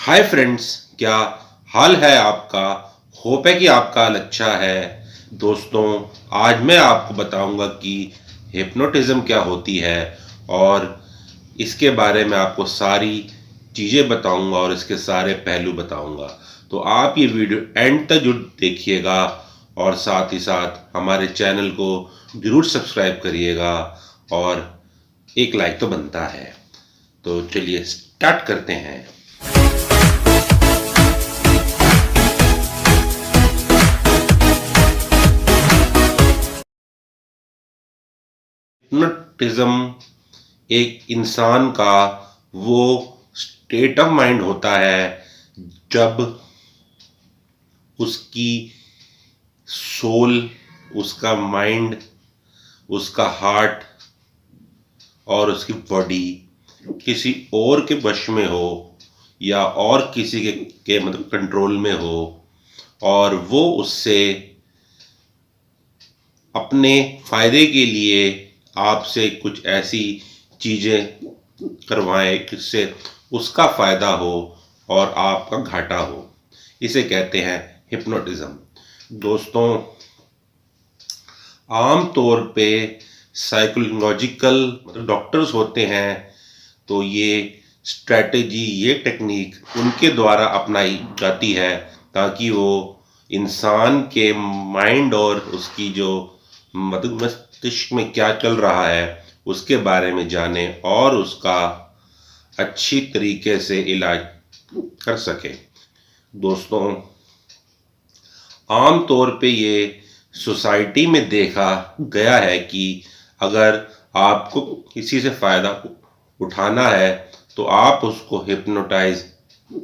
Hi friends, क्या हाल है आपका। होप है कि आपका हाल अच्छा है। दोस्तों, आज मैं आपको बताऊंगा कि हिप्नोटिज्म क्या होती है और इसके बारे में आपको सारी चीज़ें बताऊंगा और इसके सारे पहलू बताऊंगा। तो आप ये वीडियो एंड तक जरूर देखिएगा और साथ ही साथ हमारे चैनल को जरूर सब्सक्राइब करिएगा और एक लाइक तो बनता है। तो चलिए स्टार्ट करते हैं। हिप्नोटिज्म एक इंसान का वो स्टेट ऑफ माइंड होता है जब उसकी सोल, उसका माइंड, उसका हार्ट और उसकी बॉडी किसी और के वश में हो या और किसी के मतलब कंट्रोल में हो और वो उससे अपने फायदे के लिए आपसे कुछ ऐसी चीजें करवाएं जिससे उसका फायदा हो और आपका घाटा हो। इसे कहते हैं हिप्नोटिज्म। दोस्तों, आम तौर पे साइकोलॉजिकल मतलब डॉक्टर्स होते हैं, तो ये स्ट्रेटजी, ये टेक्निक उनके द्वारा अपनाई जाती है ताकि वो इंसान के माइंड और उसकी जो मतलब मस्तिष्क में क्या चल रहा है उसके बारे में जाने और उसका अच्छी तरीके से इलाज कर सके। दोस्तों, आम तौर पे ये सोसाइटी में देखा गया है कि अगर आपको किसी से फायदा उठाना है तो आप उसको हिप्नोटाइज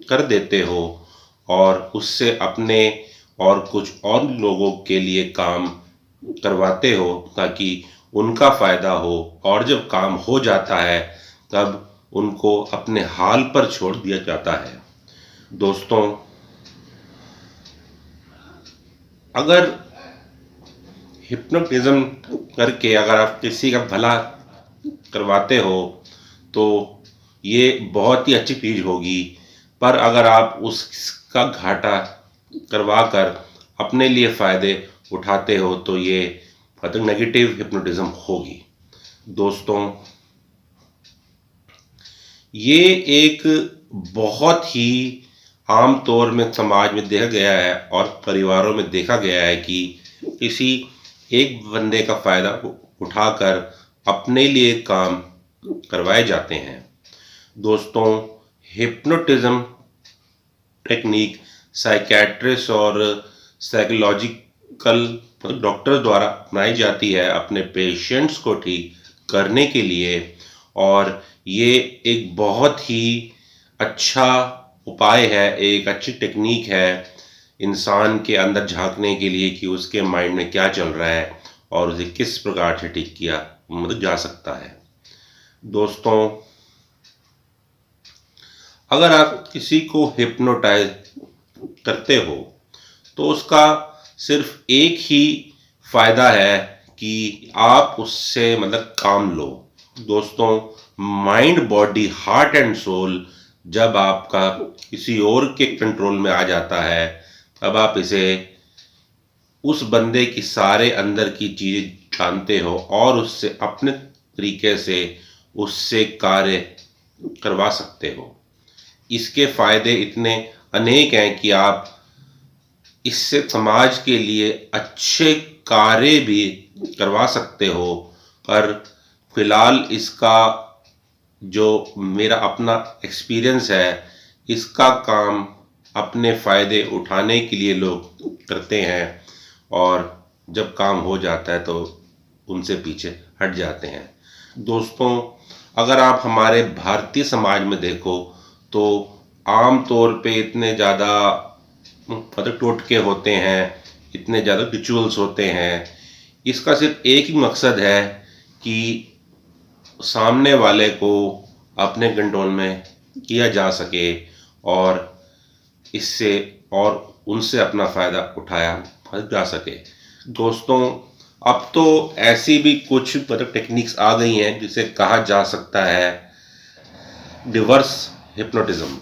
कर देते हो और उससे अपने और कुछ और लोगों के लिए काम करवाते हो ताकि उनका फायदा हो, और जब काम हो जाता है तब उनको अपने हाल पर छोड़ दिया जाता है। दोस्तों, अगर हिप्नोटिज्म करके अगर आप किसी का भला करवाते हो तो ये बहुत ही अच्छी चीज होगी, पर अगर आप उसका घाटा करवा कर अपने लिए फायदे उठाते हो तो ये मतलब नेगेटिव हिप्नोटिज्म होगी। दोस्तों, ये एक बहुत ही आम तौर में समाज में देखा गया है और परिवारों में देखा गया है कि किसी एक बंदे का फायदा उठाकर अपने लिए काम करवाए जाते हैं। दोस्तों, हिप्नोटिज्म टेक्निक साइकेट्रिस्ट और साइकोलॉजिकल डॉक्टर द्वारा अपनाई जाती है अपने पेशेंट्स को ठीक करने के लिए, और ये एक बहुत ही अच्छा उपाय है, एक अच्छी टेक्निक है इंसान के अंदर झांकने के लिए कि उसके माइंड में क्या चल रहा है और उसे किस प्रकार से ठीक किया मतलब जा सकता है। दोस्तों, अगर आप किसी को हिप्नोटाइज करते हो तो उसका सिर्फ एक ही फायदा है कि आप उससे मतलब काम लो। दोस्तों, mind, body, heart and soul जब आपका किसी और के कंट्रोल में आ जाता है तब आप इसे उस बंदे की सारे अंदर की चीजें जानते हो और उससे अपने तरीके से उससे कार्य करवा सकते हो। इसके फायदे इतने अनेक हैं कि आप इससे समाज के लिए अच्छे कार्य भी करवा सकते हो, पर फिलहाल इसका जो मेरा अपना एक्सपीरियंस है, इसका काम अपने फायदे उठाने के लिए लोग करते हैं और जब काम हो जाता है तो उनसे पीछे हट जाते हैं। दोस्तों, अगर आप हमारे भारतीय समाज में देखो तो आम तौर पे इतने ज़्यादा मतलब टोटके होते हैं, इतने ज़्यादा रिचुअल्स होते हैं, इसका सिर्फ एक ही मकसद है कि सामने वाले को अपने कंट्रोल में किया जा सके और इससे और उनसे अपना फ़ायदा उठाया जा सके। दोस्तों, अब तो ऐसी भी कुछ मतलब टेक्निक्स आ गई हैं जिसे कहा जा सकता है रिवर्स हिप्नोटिज्म।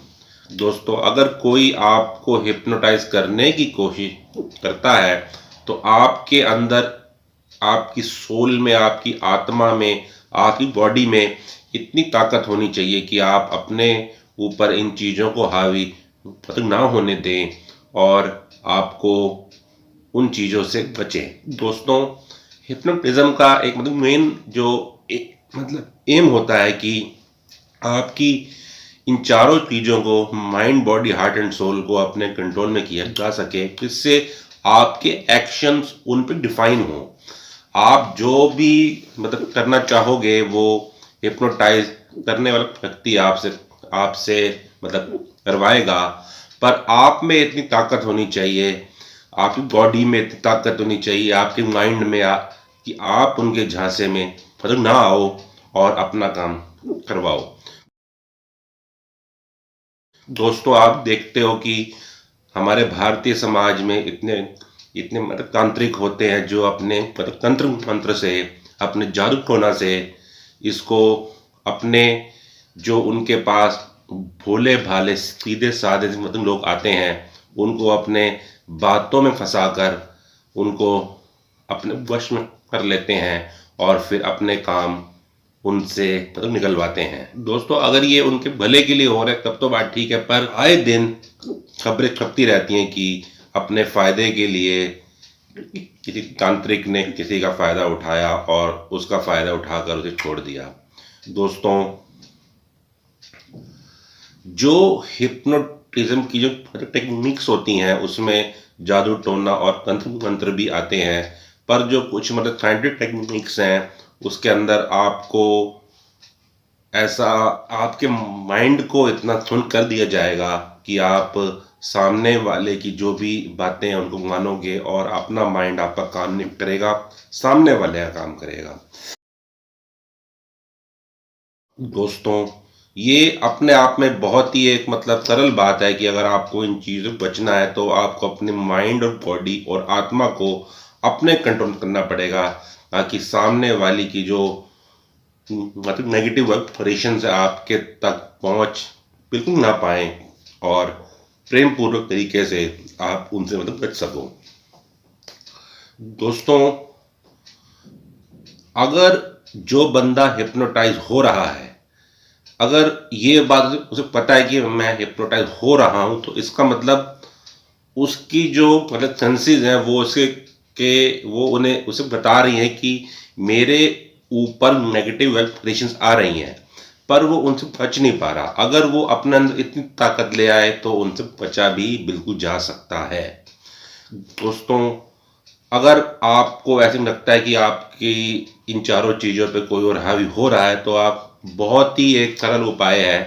दोस्तों, अगर कोई आपको हिप्नोटाइज करने की कोशिश करता है तो आपके अंदर, आपकी सोल में, आपकी आत्मा में, आपकी बॉडी में इतनी ताकत होनी चाहिए कि आप अपने ऊपर इन चीज़ों को हावी मतलब ना होने दें और आपको उन चीज़ों से बचें। दोस्तों, हिप्नोटिज्म का एक मतलब मेन जो एक मतलब एम होता है कि आपकी इन चारों चीज़ों को, mind, body, heart and soul को अपने कंट्रोल में किया जा सके, जिससे आपके एक्शंस उन पर डिफाइन हो। आप जो भी मतलब करना चाहोगे वो हिप्नोटाइज करने वाला व्यक्ति आपसे आपसे मतलब करवाएगा। पर आप में इतनी ताकत होनी चाहिए, आपकी बॉडी में इतनी ताकत होनी चाहिए, आपके माइंड में कि आप उनके झांसे में मतलब ना आओ और अपना काम करवाओ। दोस्तों, आप देखते हो कि हमारे भारतीय समाज में इतने इतने मतलब तांत्रिक होते हैं जो अपने मतलब तंत्र मंत्र से, अपने जादू टोना से इसको अपने, जो उनके पास भोले भाले सीधे साधे मतलब लोग आते हैं, उनको अपने बातों में फंसाकर उनको अपने वश में कर लेते हैं और फिर अपने काम उनसे मतलब निकलवाते हैं। दोस्तों, अगर ये उनके भले के लिए हो रहा है तब तो बात ठीक है, पर आए दिन खबरें छपती रहती हैं कि अपने फायदे के लिए किसी तांत्रिक ने किसी का फायदा उठाया और उसका फायदा उठाकर उसे छोड़ दिया। दोस्तों, जो हिप्नोटिज्म की जो टेक्निक्स होती हैं उसमें जादू टोना और तंत्र मंत्र भी आते हैं, पर जो कुछ मतलब साइंटिफिक टेक्निक्स हैं उसके अंदर आपको ऐसा आपके माइंड को इतना सुन कर दिया जाएगा कि आप सामने वाले की जो भी बातें हैं उनको मानोगे और अपना माइंड आपका काम नहीं करेगा, सामने वाले का काम करेगा। दोस्तों, ये अपने आप में बहुत ही एक मतलब सरल बात है कि अगर आपको इन चीज़ों से बचना है तो आपको अपने माइंड और बॉडी और आत्मा को अपने कंट्रोल करना पड़ेगा, ताकि सामने वाली की जो मतलब नेगेटिव वाइब्रेशन से आपके तक पहुंच बिल्कुल ना पाए और प्रेम पूर्वक तरीके से आप उनसे मतलब बच सको। दोस्तों, अगर जो बंदा हिप्नोटाइज हो रहा है, अगर ये बात उसे पता है कि मैं हिप्नोटाइज हो रहा हूं, तो इसका मतलब उसकी जो मतलब सेंसेस हैं वो उसके के वो उन्हें उसे बता रही हैं कि मेरे ऊपर नेगेटिव वाइब्रेशंस आ रही हैं, पर वो उनसे बच नहीं पा रहा। अगर वो अपने अंदर इतनी ताकत ले आए तो उनसे बचा भी बिल्कुल जा सकता है। दोस्तों, अगर आपको ऐसे लगता है कि आपकी इन चारों चीज़ों पे कोई और हावी हो रहा है, तो आप बहुत ही एक सरल उपाय है,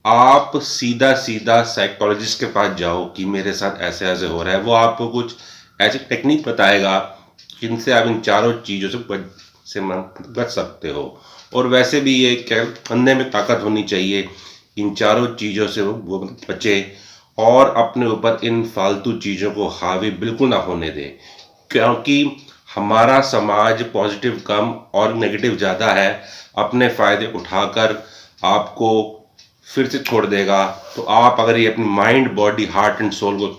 आप सीधा सीधा साइकोलॉजिस्ट के पास जाओ कि मेरे साथ ऐसे ऐसे हो रहा है। वो आपको कुछ ऐसे टेक्निक बताएगा जिनसे आप इन चारों चीज़ों से बच सकते हो। और वैसे भी ये क्या अंदर में ताकत होनी चाहिए, इन चारों चीज़ों से वो बचे और अपने ऊपर इन फालतू चीज़ों को हावी बिल्कुल ना होने दे, क्योंकि हमारा समाज पॉजिटिव कम और नेगेटिव ज़्यादा है। अपने फ़ायदे उठाकर आपको फिर से छोड़ देगा। तो आप अगर ये अपनी mind, body, heart and soul को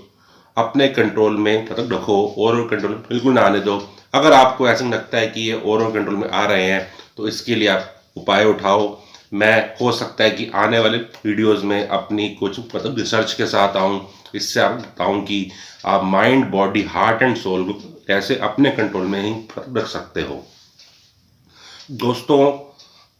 अपने कंट्रोल में मतलब रखो, और कंट्रोल में बिल्कुल ना आने दो। अगर आपको ऐसा लगता है कि ये और कंट्रोल में आ रहे हैं तो इसके लिए आप उपाय उठाओ। मैं हो सकता है कि आने वाले वीडियोस में अपनी कुछ मतलब रिसर्च के साथ आऊँ, इससे आप बताऊँ कि आप mind, body, heart and soul को कैसे अपने कंट्रोल में ही रख सकते हो। दोस्तों,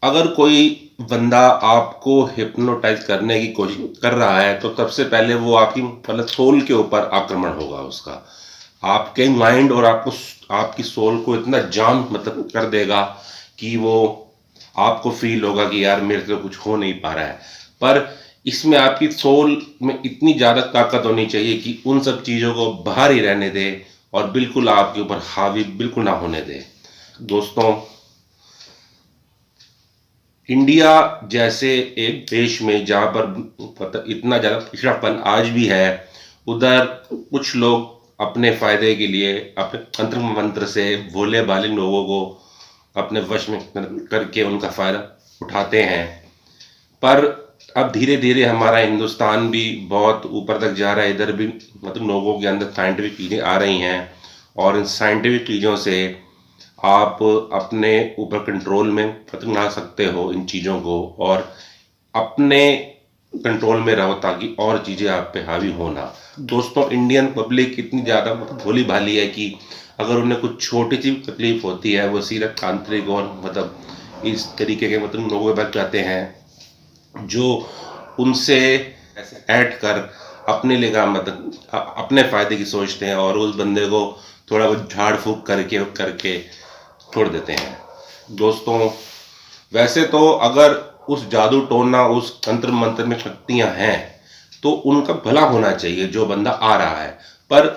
अगर कोई बंदा आपको हिप्नोटाइज करने की कोशिश कर रहा है तो सबसे पहले वो आपकी मतलब सोल के ऊपर आक्रमण होगा उसका। आपके माइंड और आपको आपकी सोल को इतना जाम मतलब कर देगा कि वो आपको फील होगा कि यार मेरे से कुछ हो नहीं पा रहा है। पर इसमें आपकी सोल में इतनी ज़्यादा ताकत होनी चाहिए कि उन सब चीज़ों को बाहर ही रहने दे और बिल्कुल आपके ऊपर हावी बिल्कुल ना होने दे। दोस्तों, इंडिया जैसे एक देश में जहाँ पर इतना ज़्यादा पिछड़ापन आज भी है, उधर कुछ लोग अपने फायदे के लिए अपने तंत्र मंत्र से भोले भाले लोगों को अपने वश में करके उनका फायदा उठाते हैं। पर अब धीरे धीरे हमारा हिंदुस्तान भी बहुत ऊपर तक जा रहा है, इधर भी मतलब लोगों के अंदर साइंटिफिक चीज़ें आ रही हैं, और इन साइंटिफिक चीज़ों से आप अपने ऊपर कंट्रोल में मतलब ला सकते हो इन चीज़ों को, और अपने कंट्रोल में रहो ताकि और चीज़ें आप पे हावी हो ना। दोस्तों, इंडियन पब्लिक इतनी ज़्यादा मतलब भोली भाली है कि अगर उन्हें कुछ छोटी सी तकलीफ होती है वो सीधा तांत्रिक और मतलब इस तरीके के मतलब लोगों के पास जाते हैं जो उनसे ऐसे ऐड कर अपने लिए काम मतलब अपने फायदे की सोचते हैं, और उस बंदे को थोड़ा बहुत झाड़ फूक करके करके छोड़ देते हैं। दोस्तों, वैसे तो अगर उस जादू टोना उस तंत्र मंत्र में शक्तियां हैं तो उनका भला होना चाहिए जो बंदा आ रहा है, पर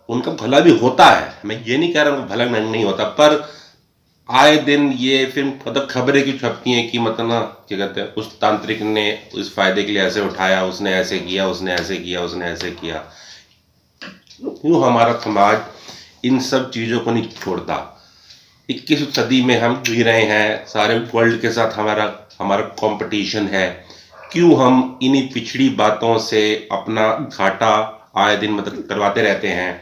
उनका भला भी होता है, मैं ये नहीं कह रहा हूँ भला नहीं होता, पर आए दिन ये फिर मतलब खबरें क्यों छपती हैं कि मतलब ना क्या कहते हैं उस तांत्रिक ने इस फायदे के लिए ऐसे उठाया, उसने ऐसे किया, उसने ऐसे किया, उसने ऐसे किया। क्यों हमारा समाज इन सब चीज़ों को नहीं छोड़ता? 21वीं सदी में हम जी रहे हैं, सारे वर्ल्ड के साथ हमारा हमारा कंपटीशन है, क्यों हम इन्हीं पिछड़ी बातों से अपना घाटा आए दिन मतलब करवाते रहते हैं?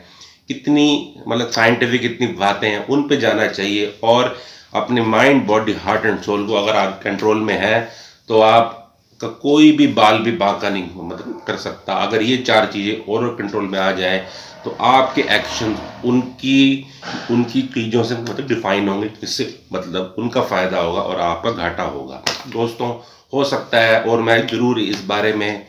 कितनी मतलब साइंटिफिक इतनी बातें हैं, उन पे जाना चाहिए, और अपने mind body heart and soul को अगर आप कंट्रोल में है तो आप का कोई भी बाल भी बांका नहीं मतलब कर सकता। अगर ये चार चीज़ें और कंट्रोल में आ जाए तो आपके एक्शन उनकी उनकी चीज़ों से मतलब डिफाइन होंगे, जिससे मतलब उनका फ़ायदा होगा और आपका घाटा होगा। दोस्तों, हो सकता है, और मैं ज़रूर इस बारे में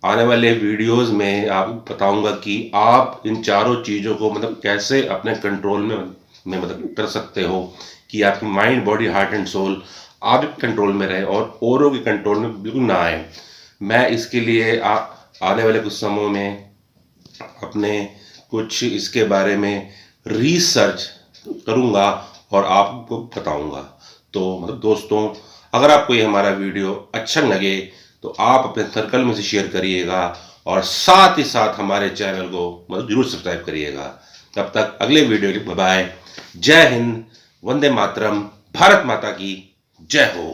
आने वाले वीडियोस में आपको बताऊंगा कि आप इन चारों चीज़ों को मतलब कैसे अपने कंट्रोल में मतलब कर सकते हो कि आपकी mind body heart and soul आप कंट्रोल में रहे और औरों के कंट्रोल में बिल्कुल ना आए। मैं इसके लिए आने वाले कुछ समयों में अपने कुछ इसके बारे में रिसर्च करूंगा और आपको बताऊंगा। तो मतलब दोस्तों, अगर आपको ये हमारा वीडियो अच्छा लगे तो आप अपने सर्कल में से शेयर करिएगा, और साथ ही साथ हमारे चैनल को मतलब जरूर सब्सक्राइब करिएगा। तब तक अगले वीडियो के लिए बाय। जय हिंद, वंदे मातरम, भारत माता की जय हो।